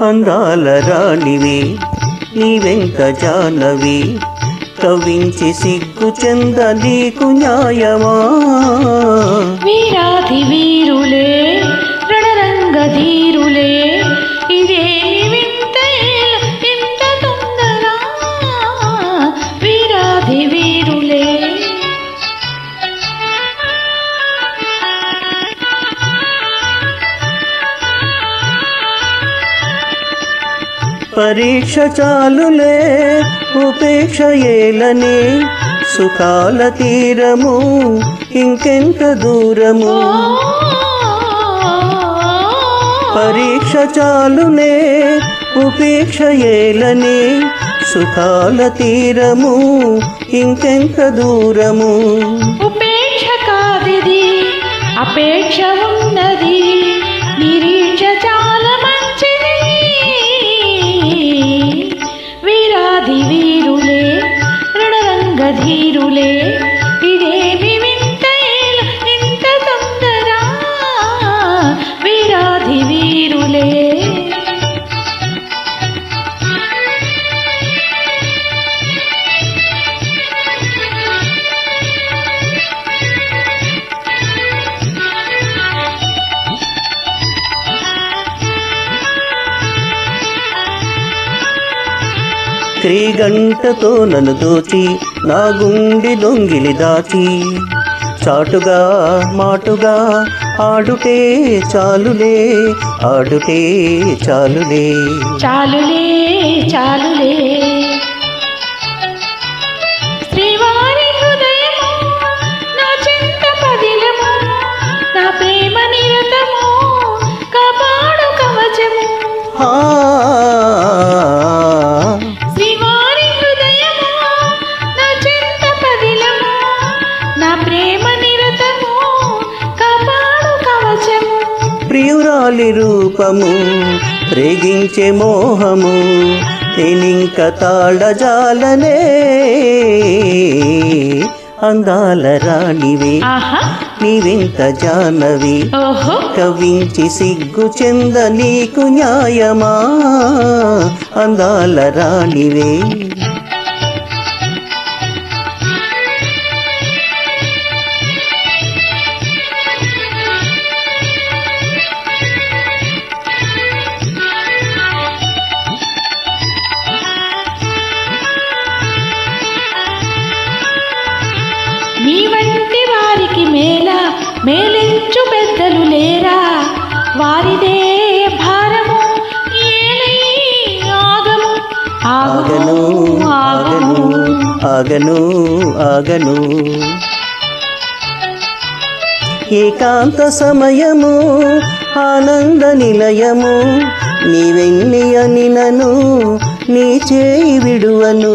అందాల రాణివి నీవెంత జానవి కవించి సిగ్గు చెంద నీకు న్యాయమా వీరాధి వీరులే రణరంగ ధీరులే ఇదేమి వింత ఇంత తొందర వీరాధి వీరులే పరీక్ష చాలులే ఉపేక్ష ఏలని సుఖాల తీరము ఇంకెంత దూరము పరీక్ష చాలులే ఉపేక్ష ఏలని సుఖాల తీరము ఇంకెంత దూరము ఉపేక్ష కాదిది అపేక్ష ఉన్నది నిరీక్ష చాలా మంచిది వీరాధి వీరులే రణరంగ ధీరులే ఇదేమి వింత ఇంత తొందర వీరాధి వీరులే క్రీగంటతో నన్ను దోచి నా గుండె దొంగిలి దాచి చాటుగా మాటుగా ఆడుటే చాలులే ఆడుటే చాలులే చాలులే చాలులే శ్రీవారి హృదయము నా చింత పదిలము నా ప్రేమ నిరతము కాపాడు కవచము శ్రీవారి హృదయము నా చింత పదిలము నా ప్రేమ నిరతము కాపాడు కవచము ప్రియురాలి రూపము రేగించే మోహము నేనింక తాళజాలనే అందాల రాణివి నీవెంత జానవి కవించి సిగ్గు చెంద నీకు న్యాయమా అందాల రాణివే మీ వంటి వారికి మేలించు పెద్దలు లేరా వారిదే భారము ఆగము ఆగను ఆగను ఆగను ఆగను ఏకాంత సమయము ఆనంద నిలయము నీవెన్ని అని నను నీ చేయి విడువను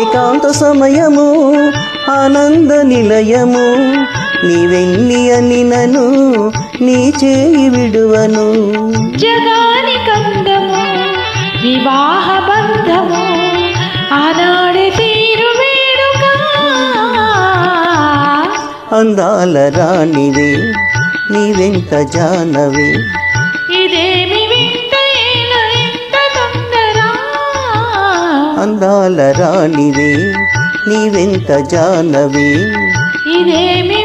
ఏకాంత సమయము ఆనంద నిలయము నీవెన్ని అని నను నీ చేయి విడువను జగాని కందము వివాహ బంధము ఆనాడే తీరు వేడుక అందాల రాణివి నీవెంత జానవి ఇదేమి వింత ఇంత తొందర అందాల రాణివి నీవెంత జానవి ఇదేమి